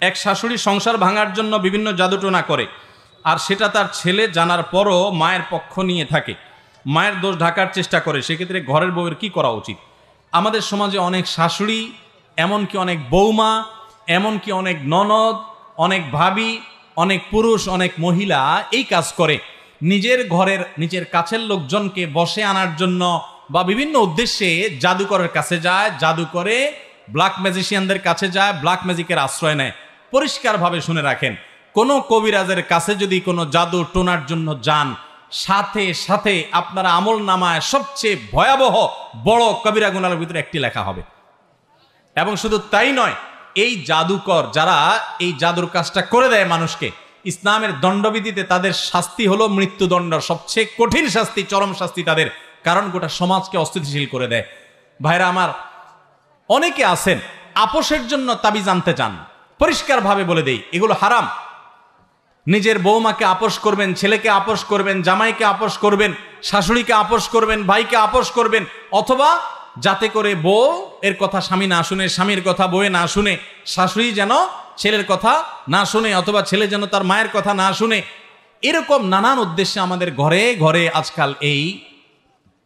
এক শাশুড়ি সংসার ভাঙার জন্য বিভিন্ন জাদুটোনা করে, আর সেটা তার ছেলে জানার পরও মায়ের পক্ষ নিয়ে থাকে, মায়ের দোষ ঢাকার চেষ্টা করে, সেক্ষেত্রে ঘরের বউয়ের কি করা উচিত? আমাদের সমাজে অনেক শাশুড়ি, এমনকি অনেক বৌমা, এমনকি অনেক ননদ, অনেক ভাবি, অনেক পুরুষ, অনেক মহিলা এই কাজ করে। নিজের ঘরের নিজের কাছের লোকজনকে বশে আনার জন্য বা বিভিন্ন উদ্দেশ্যে জাদুকরের কাছে যায়, জাদু করে, ব্ল্যাক ম্যাজিশিয়ানদের কাছে যায়, ব্ল্যাক ম্যাজিকের আশ্রয় নেয়। পরিষ্কারভাবে শুনে রাখেন, কোনো কবিরাজের কাছে যদি কোনো জাদু টোনার জন্য যান, সাথে সাথে আপনার আমল নামায় সবচেয়ে ভয়াবহ বড় কবিরা গুনাহের ভিতরে একটি লেখা হবে। এবং শুধু তাই নয়, এই জাদুকর যারা এই জাদুর কাজটা করে দেয় মানুষকে, ইসলামের দণ্ডবিধিতে তাদের শাস্তি হলো মৃত্যুদণ্ড, সবচেয়ে কঠিন শাস্তি, চরম শাস্তি তাদের, কারণ গোটা সমাজকে অস্থিতিশীল করে দেয়। ভাইরা আমার, অনেকে আছেন আপোষের জন্য তাবিজ আনতে চান, পরিষ্কারভাবে বলে দেই এগুলো হারাম। নিজের বৌমাকে আপোষ করবেন, ছেলেকে আপোষ করবেন, জামাইকে আপোষ করবেন, শাশুড়িকে আপোষ করবেন, ভাইকে আপোষ করবেন, অথবা যাতে করে বউ এর কথা স্বামী না শুনে, স্বামীর কথা বউয়ে না শুনে, শাশুড়ি যেন ছেলের কথা না শুনে, অথবা ছেলে যেন তার মায়ের কথা না শুনে, এরকম নানান উদ্দেশ্যে আমাদের ঘরে ঘরে আজকাল এই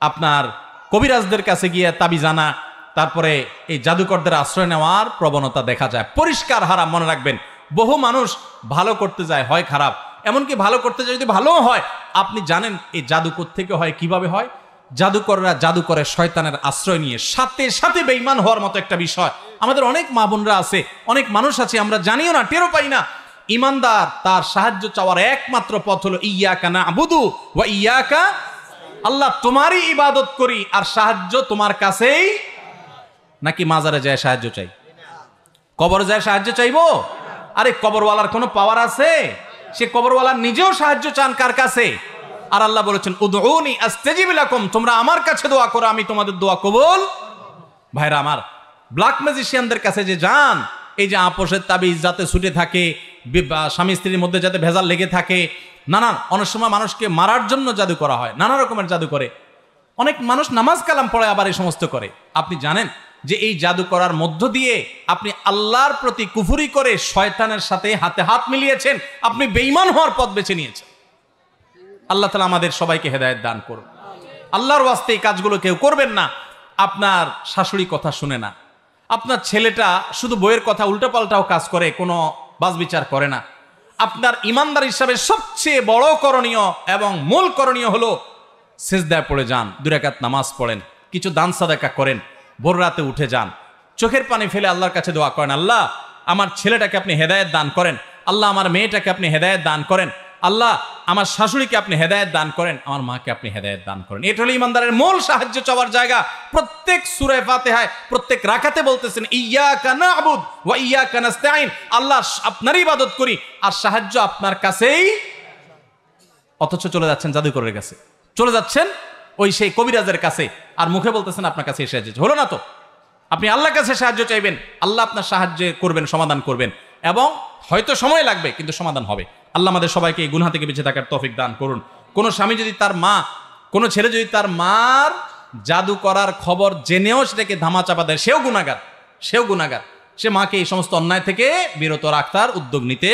আপনার কবিরাজদের কাছে গিয়ে তাবিজ আনা, তারপরে এই জাদুকরদের আশ্রয় নেওয়ার প্রবণতা দেখা যায়। পরিষ্কার হারাম, মনে রাখবেন। বহু মানুষ ভালো করতে যায়, হয় খারাপ, এমনকি ভালো করতে যায় যদি ভালোও হয়, আপনি জানেন এই জাদু কোত্থেকে হয়, কিভাবে হয়? জাদুকররা জাদু করে শয়তানের আশ্রয় নিয়ে, সাথে সাথে বেঈমান হওয়ার মতো একটা বিষয়। আমাদের অনেক মা বোনরা আছে, অনেক মানুষ আছে, আমরা জানিও না, টেরও পাই না। ইমানদার তার সাহায্য চাওয়ার একমাত্র পথ হলো ইয়াকা না'বুদু ওয়া ইয়াকা, আল্লাহ তোমারই ইবাদত করি আর সাহায্য তোমার কাছেই। নাকি মাজারে যায় সাহায্য চাই, কবরে যায় সাহায্য চাইবো? আরে কবরওয়ালার কোনো পাওয়ার আছে? সে কবরওয়ালার নিজেও সাহায্য চান কার কাছে? আর আল্লাহ বলেছেন উদউনি আস্তাজিব লাকুম, তোমরা আমার কাছে দোয়া করো, আমি তোমাদের দোয়া কবুল। ভাইরা আমার, ব্ল্যাক ম্যাজিশিয়ানদের কাছে যে যান, এই যে আপোষের তাবিজ যাতে ছুটে থাকে, স্বামী স্ত্রীর মধ্যে যাতে ভেজাল লেগে থাকে, নানান, অনেক সময় মানুষকে মারার জন্য জাদু করা হয়, নানা রকমের জাদু করে। অনেক মানুষ নামাজ কালাম পড়ে আবার এই সমস্ত করে। আপনি জানেন যে এই জাদু করার মধ্য দিয়ে আপনি আল্লাহর প্রতি কুফরি করে শয়তানের সাথে হাতে হাত মিলিয়েছেন, আপনি বেঈমান হওয়ার পথ বেছে নিয়েছেন। আল্লাহ তাআলা আমাদের সবাইকে হেদায়েত দান করুন। আল্লাহর ওয়াস্তে এই কাজগুলো কেউ করবেন না। আপনার শাশুড়ি কথা শুনে না, আপনার ছেলেটা শুধু বইয়ের কথা উল্টোপাল্টাও কাজ করে, কোনো বাছবিচার করে না। আপনার ইমানদার হিসাবে সবচেয়ে বড় করণীয় এবং মূল করণীয় হলো সিজদায় পড়ে যান, 2 রাকাত নামাজ পড়েন, কিছু দান সাদাকা করেন, ভোর রাতে উঠে যান, চোখের পানি ফেলে আল্লাহর কাছে দোয়া করেন, আল্লাহ আমার ছেলেটাকে আপনি হেদায়েত দান করেন, আল্লাহ আমার মেয়েটাকে আপনি হেদায়েত দান করেন, আল্লাহ আমার শাশুড়িকে আপনি হেদায়েত দান করেন, আমার মাকে আপনি হেদায়েত দান করেন। এটা হলো ইমানদারের মূল সাহায্য চাওয়ার জায়গা। প্রত্যেক সূরা ফাতিহায় প্রত্যেক রাকাতে বলতেছেন ইয়াকা না'বুদ ওয়া ইয়াকা নাস্তাঈন, আল্লাহ আপনারই ইবাদত করি আর সাহায্য আপনার কাছেই। অথচ চলে যাচ্ছেন জাদুকরের কাছে, চলে যাচ্ছেন ওই সেই কবিরাজের কাছে, আর মুখে বলতেছেন আপনার কাছে এসে সাহায্য হলো না। তো আপনি আল্লাহর কাছে সাহায্য চাইবেন, আল্লাহ আপনার সাহায্য করবেন, সমাধান করবেন, এবং হয়তো সময় লাগবে কিন্তু সমাধান হবে। আল্লাহ আমাদের সবাইকে এই গুনাহ থেকে বেঁচে থাকার তৌফিক দান করুন। কোনো স্বামী যদি তার মা, কোনো ছেলে যদি তার মার জাদু করার খবর জেনেও সেটাকে ধামাচাপা দেয়, সেও গুনাহগার, সে মাকে এই সমস্ত অন্যায় থেকে বিরত রাখার উদ্যোগ নিতে